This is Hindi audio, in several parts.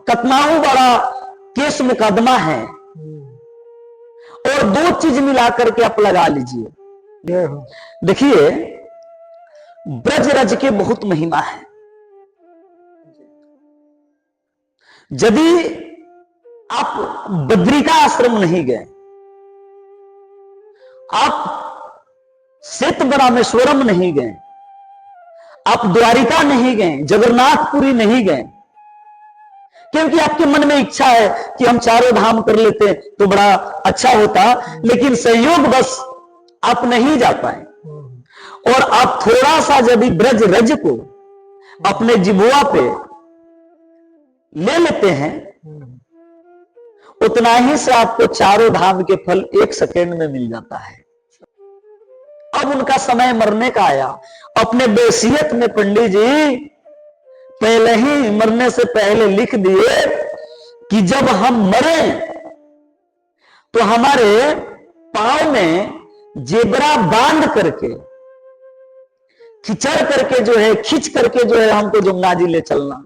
कतनाऊ बड़ा केस मुकदमा है, और दो चीज मिला करके आप लगा लीजिए। देखिए, ब्रज रज के बहुत महिमा है। यदि आप बद्रिका आश्रम नहीं गए, आप श्वेतबरामेश्वरम नहीं गए, आप द्वारिका नहीं गए, जगन्नाथपुरी नहीं गए, क्योंकि आपके मन में इच्छा है कि हम चारों धाम कर लेते तो बड़ा अच्छा होता, लेकिन संयोग बस आप नहीं जा पाए, और आप थोड़ा सा यदि ब्रज रज को अपने जिभुआ पे ले लेते हैं, उतना ही से आपको चारों धाम के फल 1 सेकेंड में मिल जाता है। अब उनका समय मरने का आया। अपने वसीयत में पंडित जी पहले ही मरने से पहले लिख दिए कि जब हम मरे तो हमारे पांव में जेबरा बांध करके खिंच करके जो है हमको जमुना जी ले चलना।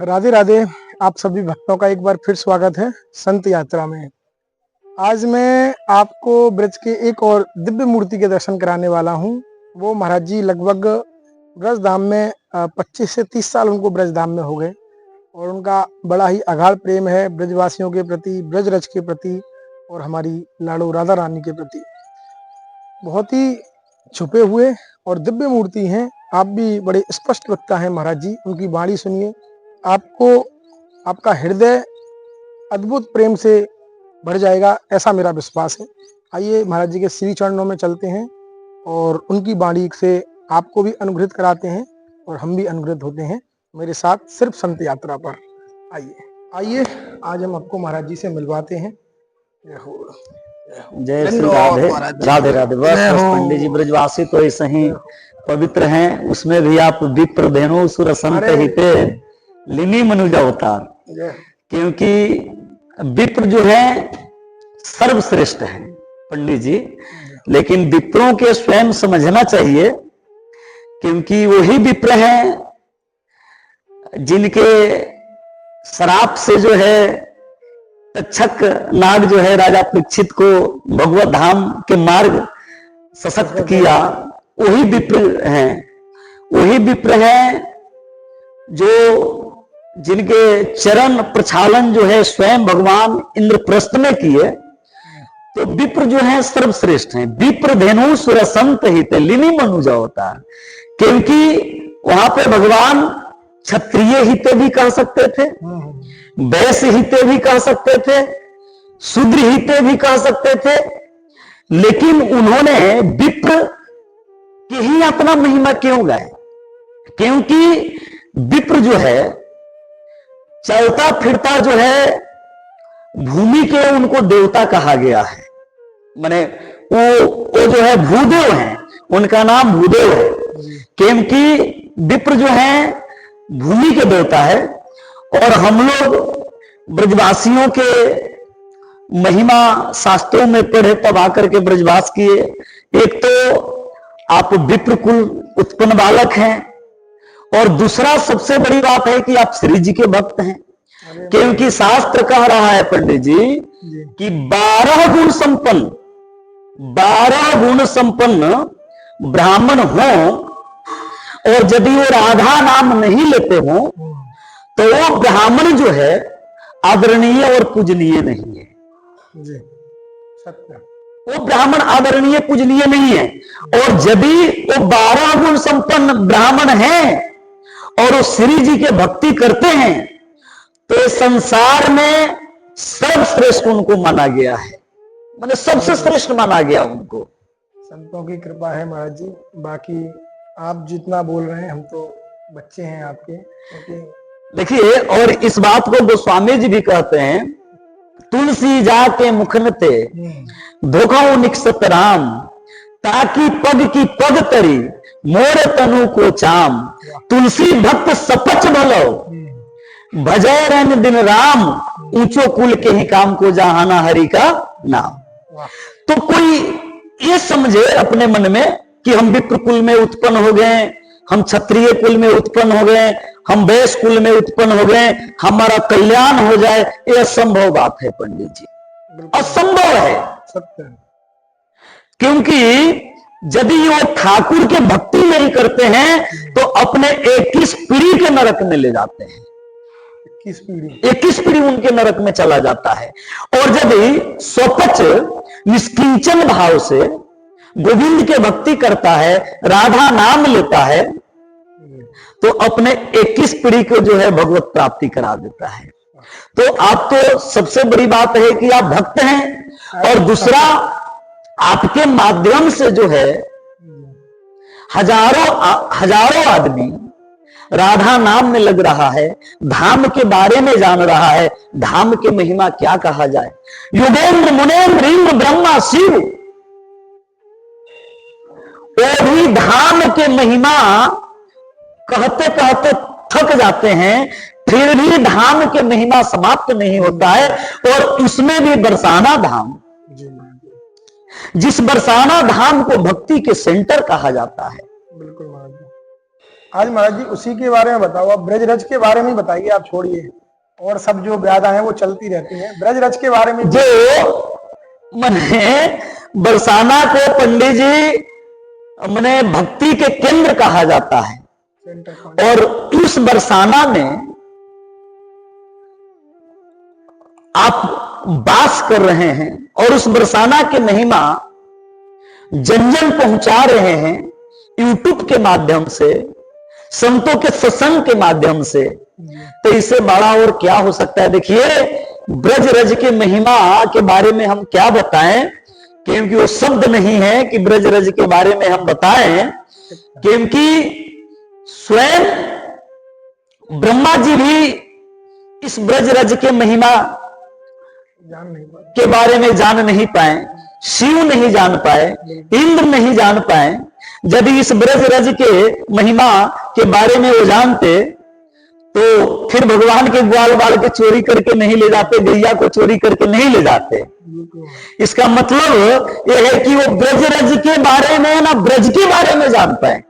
राधे राधे। आप सभी भक्तों का एक बार फिर स्वागत है संत यात्रा में। आज मैं आपको ब्रज के एक और दिव्य मूर्ति के दर्शन कराने वाला हूं। वो महाराज जी लगभग ब्रज धाम में 25 से 30 साल उनको ब्रज धाम में हो गए, और उनका बड़ा ही अगाध प्रेम है ब्रजवासियों के प्रति, ब्रज रज के प्रति, और हमारी लाडो राधा रानी के प्रति। बहुत ही छुपे हुए और दिव्य मूर्ति हैं। आप भी बड़े स्पष्ट वक्ता हैं महाराज जी, उनकी वाणी सुनिए, आपको आपका हृदय अद्भुत प्रेम से भर जाएगा, ऐसा मेरा विश्वास है। आइए महाराज जी के श्री चरणों में चलते हैं और उनकी वाणी से आपको भी अनुग्रहित कराते हैं और हम भी अनुग्रहित होते हैं मेरे साथ सिर्फ संत यात्रा पर। आइए आज हम आपको महाराज जी से मिलवाते हैं। जय श्री राधे राधे राधे। बस पंडित जी ब्रजवासी तो ऐसे ही पवित्र हैं, उसमें भी आप विप्र धेनु सुर संत हिते लिनी मनुजा अवतार, क्योंकि विप्र जो है सर्वश्रेष्ठ है पंडित जी, लेकिन विप्रों के स्वयं समझना चाहिए, क्योंकि वही विप्र हैं जिनके श्राप से जो है तक्षक नाग जो है राजा परीक्षित को भगवत धाम के मार्ग सशक्त किया। वही विप्र हैं जो जिनके चरण प्रक्षालन जो है स्वयं भगवान इंद्रप्रस्थ में किए। तो विप्र जो है सर्वश्रेष्ठ हैं। विप्र धेनु सुर संत हित लिनि मनुजा होता है, क्योंकि वहां पे भगवान क्षत्रिय हिते भी कह सकते थे, वैश्य हिते भी कह सकते थे, शूद्र हिते भी कह सकते थे, लेकिन उन्होंने विप्र की ही अपना महिमा क्यों गाया? क्योंकि विप्र जो है चलता फिरता जो है भूमि के, उनको देवता कहा गया है। माने वो जो है भूदेव हैं, उनका नाम भूदेव है, क्योंकि विप्र जो है भूमि के देवता है। और हम लोग ब्रजवासियों के महिमा शास्त्रों में पढ़े, तब आकर के ब्रजवास किए। एक तो आप विप्र कुल उत्पन्न बालक हैं, और दूसरा सबसे बड़ी बात है कि आप श्री जी के भक्त हैं, क्योंकि शास्त्र कह रहा है पंडित जी कि 12 गुण संपन्न ब्राह्मण हो, और यदि वो राधा नाम नहीं लेते हो तो वो ब्राह्मण जो है आदरणीय और पूजनीय नहीं है। जी सत्य, वो ब्राह्मण आदरणीय पूजनीय नहीं है। और यदि वो 12 गुण संपन्न ब्राह्मण हैं और वो श्री जी के भक्ति करते हैं, तो संसार में सर्वश्रेष्ठ उनको माना गया है, मतलब सबसे श्रेष्ठ माना गया उनको। संतों की कृपा है महाराज जी। बाकी आप जितना बोल रहे हैं, हम तो बच्चे हैं आपके, क्योंकि देखिए, और इस बात को गोस्वामी जी भी कहते हैं, तुलसी जाके मुखनते धोखाओ निकसत राम, ताकि पग की पग तरी मोर तनु को चाम। तुलसी भक्त सपच भलो भजय रन दिन राम, ऊंचो कुल के ही काम को जहाना हरि का नाम। तो कोई ये समझे अपने मन में कि हम विप्र कुल में उत्पन्न हो गए, हम क्षत्रिय कुल में उत्पन्न हो गए, हम वैश्य कुल में उत्पन्न हो गए, हमारा कल्याण हो जाए, ये असंभव बात है पंडित जी, असंभव है। सत्य है। क्योंकि यदि वो ठाकुर के भक्ति नहीं करते हैं तो अपने 21 पीढ़ी के नरक में ले जाते हैं। 21 पीढ़ी उनके नरक में चला जाता है। और यदि स्वपच निष्किंचन भाव से गोविंद के भक्ति करता है, राधा नाम लेता है, तो अपने 21 पीढ़ी को जो है भगवत प्राप्ति करा देता है। तो आप तो सबसे बड़ी बात है कि आप भक्त हैं, और दूसरा आपके माध्यम से जो है हजारों आदमी राधा नाम में लग रहा है, धाम के बारे में जान रहा है। धाम के महिमा क्या कहा जाए, योगेंद्र मुनेन्द्र इंद्र ब्रह्मा शिव, वो भी धाम के महिमा कहते कहते थक जाते हैं, फिर भी धाम के महिमा समाप्त नहीं होता है। और उसमें भी बरसाना धाम, जिस बरसाना धाम को भक्ति के सेंटर कहा जाता है। बिल्कुल महाराज जी। आज महाराज जी उसी के बारे में बताओ, आप ब्रजरज के बारे में बताइए। आप छोड़िए और सब जो व्यादा है वो चलती रहती है, ब्रजरज के बारे में। जो मने बरसाना को पंडित जी मने भक्ति के केंद्र कहा जाता है, और उस बरसाना में आप वास कर रहे हैं, और उस बरसाना के महिमा जन जन पहुंचा रहे हैं यूट्यूब के माध्यम से, संतों के सत्संग के माध्यम से। तो इससे बड़ा और क्या हो सकता है। देखिए, ब्रज रज के महिमा के बारे में हम क्या बताएं, क्योंकि वो शब्द नहीं है कि ब्रज रज के बारे में हम बताएं, क्योंकि स्वयं ब्रह्मा जी भी इस ब्रज रज के महिमा के बारे में जान नहीं पाए, शिव नहीं जान पाए, इंद्र नहीं जान पाए। यदि इस ब्रज रज के महिमा के बारे में वो जानते तो फिर भगवान के ग्वाल बाल के चोरी करके नहीं ले जाते, गैया को चोरी करके नहीं ले जाते। इसका मतलब यह है कि वो ब्रज रज के बारे में ना ब्रज के बारे में जान पाए,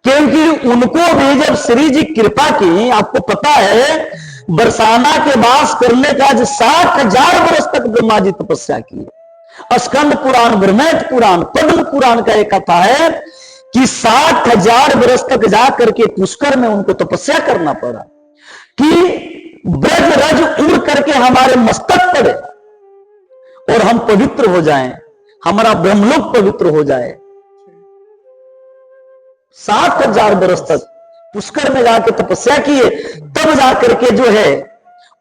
क्योंकि उनको भी जब श्री जी कृपा की, आपको पता है बरसाना के वास करने का 60,000 वर्ष तक ब्रह्मा जी तपस्या की। स्कंद पुराण, ब्रह्मेट पुराण, पद्म पुराण का एक कथा है कि 60,000 वर्ष तक जाकर के पुष्कर में उनको तपस्या करना पड़ा कि ब्रज रज उड़ करके हमारे मस्तक पड़े और हम पवित्र हो जाएं, हमारा ब्रह्मलोक पवित्र हो जाए। 60,000 वर्ष तक पुष्कर में जाके तपस्या किए, तब जाकर के जो है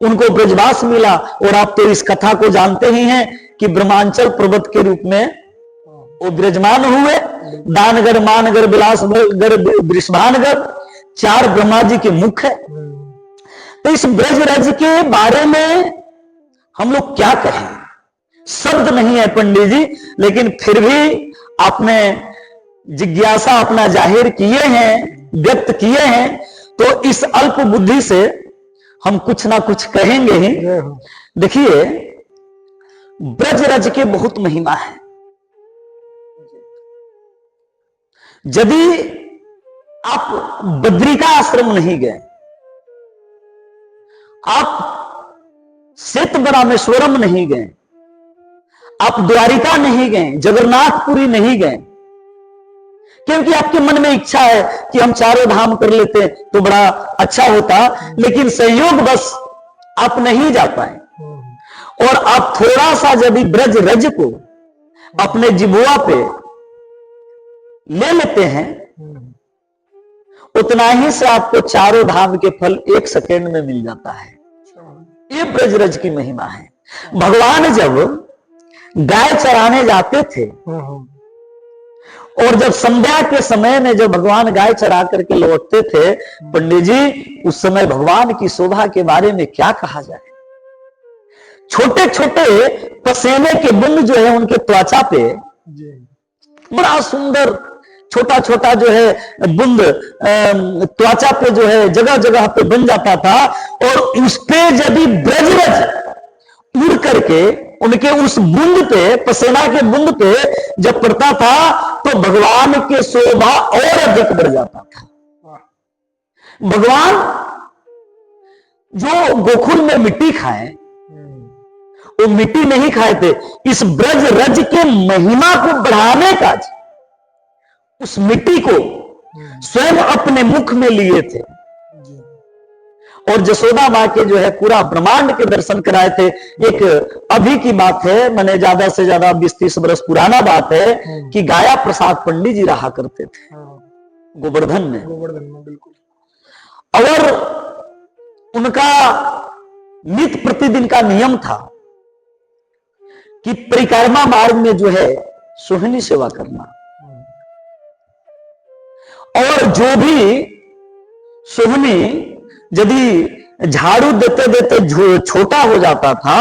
उनको ब्रजवास मिला। और आप तो इस कथा को जानते ही हैं कि ब्रह्मांचल पर्वत के रूप में वो विराजमान हुए। दानगर, मानगर, बिलासगर, वृषभानगर, 4 ब्रह्मा जी के मुख है। तो इस ब्रज रज के बारे में हम लोग क्या कहें, शब्द नहीं है पंडित जी, लेकिन फिर भी आपने जिज्ञासा अपना जाहिर किए हैं, व्यक्त किए हैं, तो इस अल्प बुद्धि से हम कुछ ना कुछ कहेंगे ही। देखिए, ब्रज रज के बहुत महिमा है। यदि आप बद्रिका आश्रम नहीं गए, आप श्वेतबरामेश्वरम नहीं गए, आप द्वारिका नहीं गए, जगन्नाथपुरी नहीं गए, क्योंकि आपके मन में इच्छा है कि हम चारों धाम कर लेते तो बड़ा अच्छा होता, लेकिन संयोग बस आप नहीं जा पाए। और आप थोड़ा सा यदि ब्रज रज को अपने जिबुआ पे ले लेते हैं, उतना ही से आपको चारों धाम के फल 1 सेकेंड में मिल जाता है। ये ब्रज रज की महिमा है। भगवान जब गाय चराने जाते थे, और जब संध्या के समय में जब भगवान गाय चरा करके लौटते थे, पंडित जी उस समय भगवान की शोभा के बारे में क्या कहा जाए। छोटे छोटे पसीने के बूंद जो है उनके त्वचा पे बड़ा सुंदर छोटा छोटा जो है बूंद त्वचा पे जो है जगह जगह पे बन जाता था, और उस पे यदि ब्रजरज उड़ करके उनके उस बूंद पे, पसीना के बूंद पे जब पड़ता था तो भगवान के शोभा और अधिक बढ़ जाता था। भगवान जो गोकुल में मिट्टी खाए, वो मिट्टी नहीं खाए थे, इस ब्रज रज के महिमा को बढ़ाने का उस मिट्टी को स्वयं अपने मुख में लिए थे और जसोदा मां के जो है पूरा ब्रह्मांड के दर्शन कराए थे। एक अभी की बात है, मैंने ज्यादा से ज्यादा 20-30 बरस पुराना बात है कि गाया प्रसाद पंडित जी रहा करते थे गोवर्धन में। बिल्कुल। और उनका नित्य प्रतिदिन का नियम था कि परिक्रमा मार्ग में जो है सोहनी सेवा करना, और जो भी सोहनी यदि झाड़ू देते देते छोटा हो जाता था,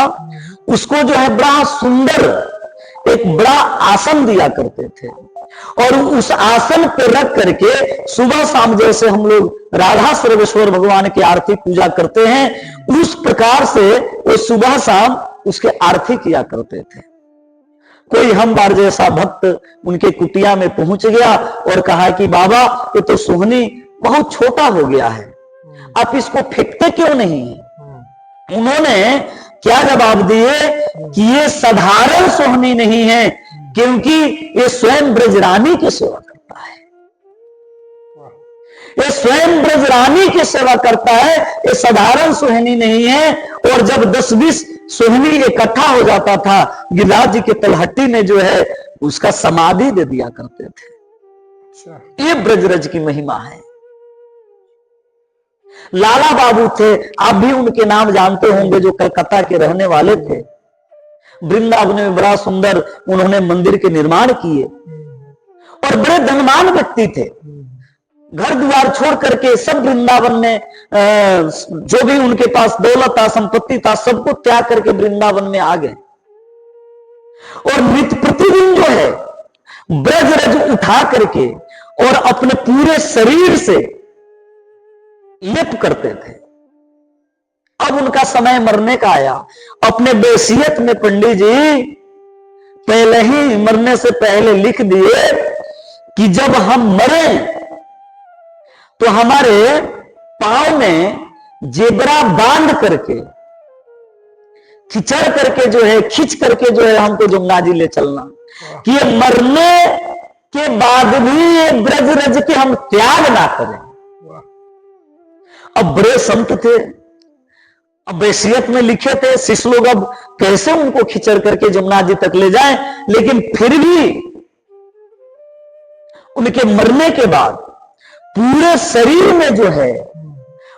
उसको जो है बड़ा सुंदर एक बड़ा आसन दिया करते थे और उस आसन पर रख करके सुबह शाम जैसे हम लोग राधा सर्वेश्वर भगवान की आरती पूजा करते हैं, उस प्रकार से वो सुबह शाम उसके आरती किया करते थे। कोई हम बार जैसा भक्त उनके कुटिया में पहुंच गया और कहा कि बाबा ये तो सोहनी बहुत छोटा हो गया है, आप इसको फेंकते क्यों नहीं? उन्होंने क्या जवाब दिए कि ये साधारण सोहनी नहीं है, क्योंकि ये स्वयं ब्रजरानी की सेवा करता है, ये स्वयं ब्रजरानी की सेवा करता है, ये साधारण सोहनी नहीं है। और जब 10-20 सोहनी इकट्ठा हो जाता था, गिरिराज जी के तलहट्टी में जो है उसका समाधि दे दिया करते थे। ये ब्रजरज की महिमा है। लाला बाबू थे, आप भी उनके नाम जानते होंगे, जो कलकत्ता के रहने वाले थे। वृंदावन में बड़ा सुंदर उन्होंने मंदिर के निर्माण किए और बड़े धनवान व्यक्ति थे। घर द्वार छोड़ करके सब वृंदावन में जो भी उनके पास दौलत था, संपत्ति था, सबको त्याग करके वृंदावन में आ गए और नित्य प्रतिदिन जो है ब्रजरज उठा करके और अपने पूरे शरीर से लेप करते थे। अब उनका समय मरने का आया। अपने वसीयत में पंडित जी पहले ही मरने से पहले लिख दिए कि जब हम मरे तो हमारे पांव में जेबरा बांध करके खिंचड़ करके जो है खींच करके जो है हमको जमुना जी ले चलना, कि ये मरने के बाद भी ये ब्रजरज के हम त्याग ना करें। अब बड़े संत थे, अब वसीयत में लिखे थे, शिष्य लोग अब कैसे उनको खिंचड़ करके जमुना जी तक ले जाएं, लेकिन फिर भी उनके मरने के बाद पूरे शरीर में जो है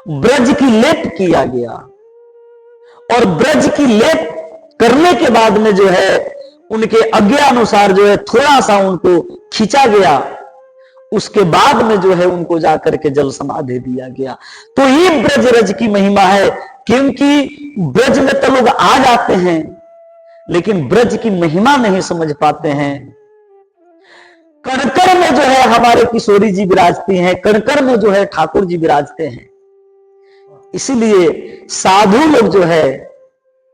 ब्रज की लेप किया गया और ब्रज की लेप करने के बाद में जो है उनके आज्ञा अनुसार जो है थोड़ा सा उनको खींचा गया, उसके बाद में जो है उनको जाकर के जल समाधि दिया गया। तो ये ब्रजरज की महिमा है, क्योंकि ब्रज में तो लोग आ जाते हैं लेकिन ब्रज की महिमा नहीं समझ पाते हैं। कणकर में जो है हमारे किशोरी जी विराजती हैं, कणकर में जो है ठाकुर जी विराजते हैं। इसीलिए साधु लोग जो है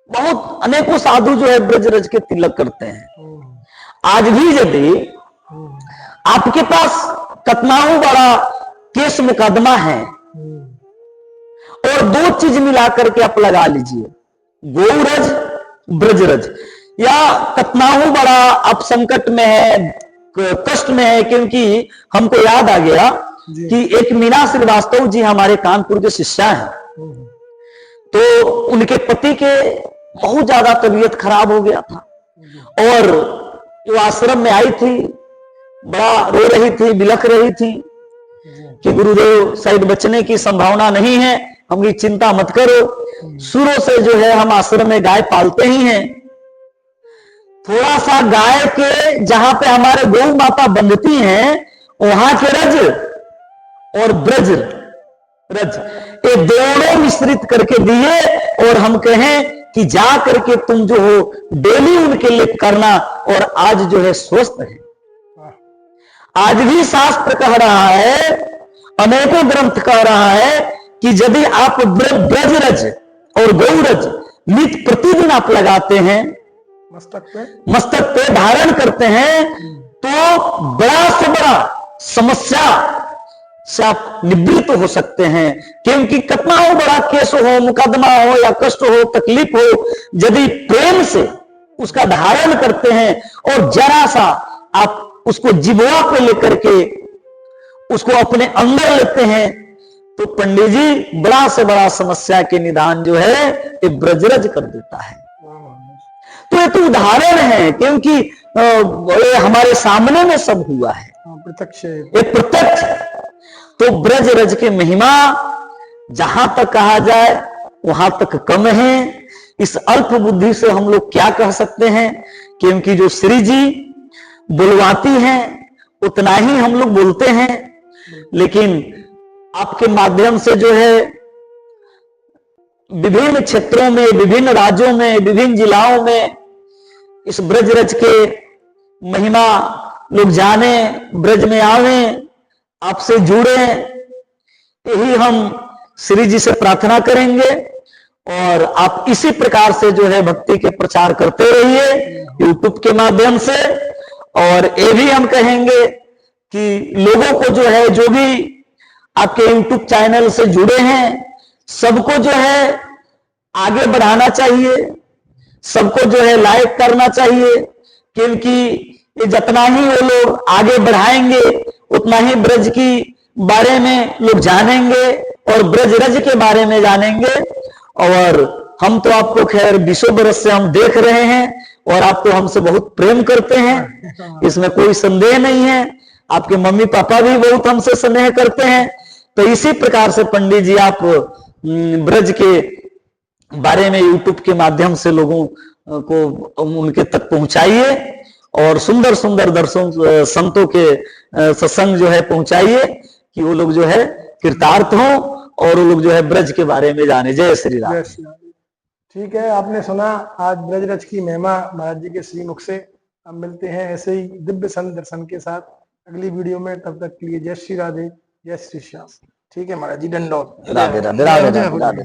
बहुत अनेकों साधु जो है ब्रजरज के तिलक करते हैं। आज भी यदि आपके पास कतनाऊ बड़ा केस मुकदमा है और दो चीज मिला करके आप लगा लीजिए, गौरज ब्रजरज, या कतनाऊ बड़ा आप संकट में है, कष्ट में है, क्योंकि हमको याद आ गया कि एक मीना श्रीवास्तव जी हमारे कानपुर के शिष्या हैं, तो उनके पति के बहुत ज्यादा तबीयत खराब हो गया था और वो आश्रम में आई थी, बड़ा रो रही थी, बिलख रही थी कि गुरुदेव शायद बचने की संभावना नहीं है, हमकी चिंता मत करो। शुरू से जो है हम आश्रम में गाय पालते ही हैं, थोड़ा सा गाय के जहां पे हमारे गौ माता बंधती हैं वहां के रज और ब्रज रज ये दोनों मिश्रित करके दिए और हम कहें कि जा करके तुम जो हो डेली उनके लिए करना, और आज जो है स्वस्थ है। आज भी शास्त्र कह रहा है, अनेकों ग्रंथ कह रहा है कि यदि आप ब्रजरज और गौरज नित्य प्रतिदिन आप लगाते हैं मस्तक पे धारण करते हैं, तो बड़ा से बड़ा समस्या से आप निवृत्त हो सकते हैं। क्योंकि कितना हो बड़ा केस हो, मुकदमा हो या कष्ट हो, तकलीफ हो, यदि प्रेम से उसका धारण करते हैं और जरा सा आप उसको जिह्वा पे लेकर के उसको अपने अंदर लेते हैं, तो पंडित जी बड़ा से बड़ा समस्या के निदान जो है ये ब्रजरज कर देता है। तो ये तो उदाहरण है, क्योंकि ये हमारे सामने में सब हुआ है, प्रत्यक्ष, ये प्रत्यक्ष। तो ब्रजरज के महिमा जहां तक कहा जाए वहां तक कम है। इस अल्प बुद्धि से हम लोग क्या कह सकते हैं, क्योंकि जो श्री जी बुलवाती हैं उतना ही हम लोग बोलते हैं। लेकिन आपके माध्यम से जो है विभिन्न क्षेत्रों में, विभिन्न राज्यों में, विभिन्न जिलाओं में इस ब्रजरज के महिमा लोग जाने, ब्रज में आवे, आपसे जुड़े, यही हम श्री जी से प्रार्थना करेंगे। और आप इसी प्रकार से जो है भक्ति के प्रचार करते रहिए यूट्यूब के माध्यम से। और ये भी हम कहेंगे कि लोगों को जो है, जो भी आपके यूट्यूब चैनल से जुड़े हैं, सबको जो है आगे बढ़ाना चाहिए, सबको जो है लाइक करना चाहिए। क्योंकि ये जितना ही वो लोग आगे बढ़ाएंगे उतना ही ब्रज की बारे में लोग जानेंगे और ब्रजरज के बारे में जानेंगे। और हम तो आपको खैर 20 बरस से हम देख रहे हैं और आप तो हमसे बहुत प्रेम करते हैं, इसमें कोई संदेह नहीं है। आपके मम्मी पापा भी बहुत हमसे स्नेह करते हैं। तो इसी प्रकार से पंडित जी आप ब्रज के बारे में यूट्यूब के माध्यम से लोगों को उनके तक पहुंचाइए और सुंदर सुंदर दर्शन संतों के सत्संग जो है पहुंचाइए, कि वो लोग जो है कृतार्थ हो और वो लोग जो है ब्रज के बारे में जाने। जय श्री राम। ठीक है, आपने सुना आज ब्रजरज की महिमा महाराज जी के श्रीमुख से। अब मिलते हैं ऐसे ही दिव्य संत दर्शन के साथ अगली वीडियो में। तब तक के लिए जय श्री राधे, जय श्री श्याम। ठीक है महाराज जी, दंडोत। राधे राधे राधे राधे।